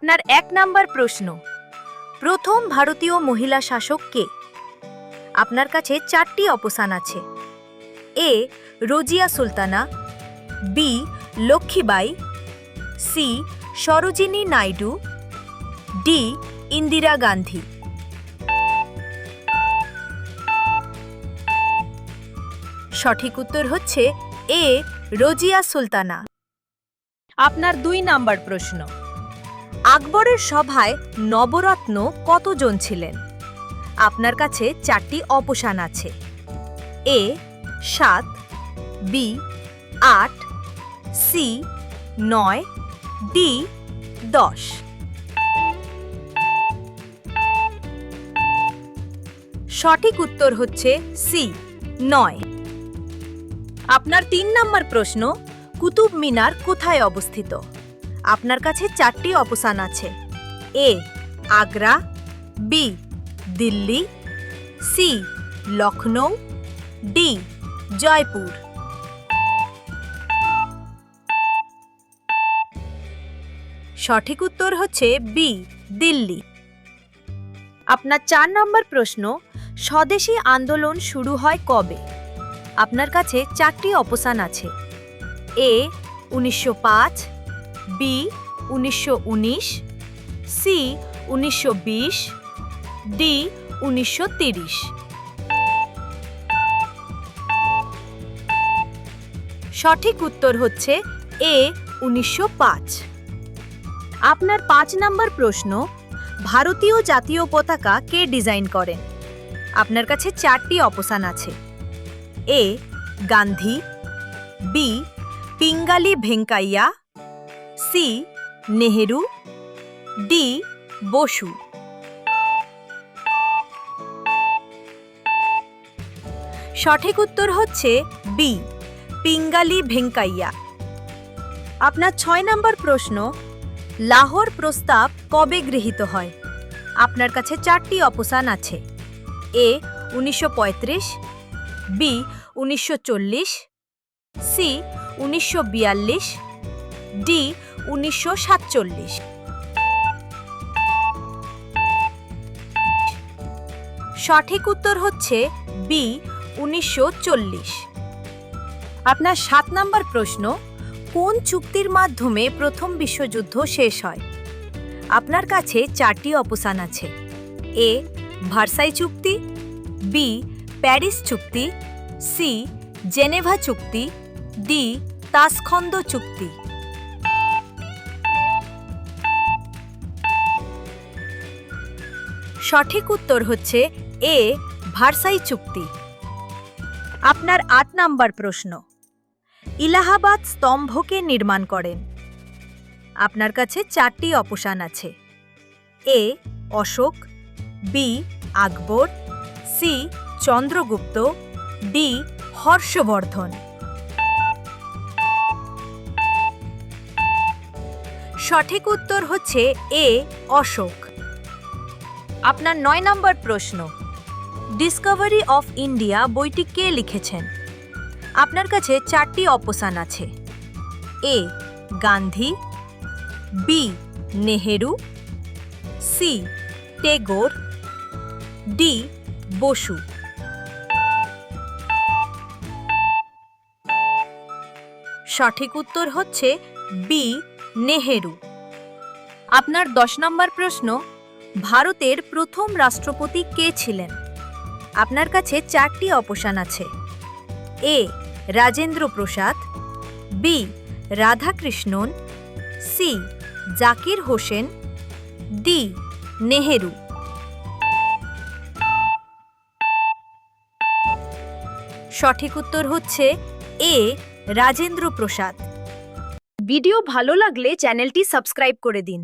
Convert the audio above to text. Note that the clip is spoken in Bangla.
আপনার 1 নাম্বার প্রশ্ন, প্রথম ভারতীয় মহিলা শাসক কে? আপনার কাছে 4টি অপশন আছে। A Razia Sultana, B Lakshmibai, C Sarojini Naidu, D Indira Gandhi. সঠিক উত্তর হচ্ছে এ রোজিয়া সুলতানা। আপনার 2 নাম্বার প্রশ্ন, আকবরের সভায় নবরত্ন কতজন ছিলেন? আপনার কাছে 4টি অপশন আছে। এ 7, বি 8, সি 9, ডি 10। সঠিক উত্তর হচ্ছে সি 9। আপনার 3 নাম্বার প্রশ্ন, কুতুব মিনার কোথায় অবস্থিত? আপনার কাছে 4টি অপশন আছে। A Agra, B Delhi, C Lucknow, D Jaipur. সঠিক উত্তর হচ্ছে বি দিল্লি। আপনার 4 নাম্বার প্রশ্ন, স্বদেশী আন্দোলন শুরু হয় কবে? আপনার কাছে 4টি অপশন আছে। এ 1905, বি 1919, সি 1920, ডি 1930। সঠিক উত্তর হচ্ছে এ 1905। আপনার 5 নাম্বার প্রশ্ন, ভারতীয় জাতীয় পতাকা কে ডিজাইন করেন? আপনার কাছে 4টি অপশন আছে। A Gandhi, B Pingali Venkayya, C Nehru, D Bose. সঠিক উত্তর হচ্ছে বি পিঙ্গালি ভেঙ্কাইয়া। আপনার 6 নাম্বার প্রশ্ন, লাহোর প্রস্তাব কবে গৃহীত হয়? আপনার কাছে 4টি অপশন আছে। এ 1935, বি 1940, সি 1942, ডি 1947। সঠিক উত্তর হচ্ছে বি 1940। আপনার 7 নাম্বার প্রশ্ন, কোন চুক্তির মাধ্যমে প্রথম বিশ্বযুদ্ধ শেষ হয়? আপনার কাছে 4টি অপশন আছে। এ ভার্সাই চুক্তি, বি প্যারিস চুক্তি, সি জেনেভা চুক্তি, ডি তাসখন্দ চুক্তি। সঠিক উত্তর হচ্ছে এ ভার্সাই চুক্তি। আপনার 8 নাম্বার প্রশ্ন, ইলাহাবাদ স্তম্ভকে নির্মাণ করেন? আপনার কাছে 4টি অপশন আছে। এ অশোক, বি আকবর, সি চন্দ্রগুপ্ত, ডি হর্ষবর্ধন। সঠিক উত্তর হচ্ছে এ অশোক। আপনার 9 নাম্বার প্রশ্ন, ডিসকভারি অফ ইন্ডিয়া বইটি কে লিখেছেন? আপনার কাছে 4টি অপশন আছে। A Gandhi, B Nehru, C Tagore, D Bose. সঠিক উত্তর হচ্ছে বি নেহেরু। আপনার 10 নাম্বার প্রশ্ন, ভারতের প্রথম রাষ্ট্রপতি কে ছিলেন? আপনার কাছে 4টি অপশন আছে। A Rajendra Prasad, B Radhakrishnan, C Zakir Hussain, D Nehru. সঠিক উত্তর হচ্ছে এ রাজেন্দ্র প্রসাদ। ভিডিও ভালো লাগলে চ্যানেলটি সাবস্ক্রাইব করে দিন।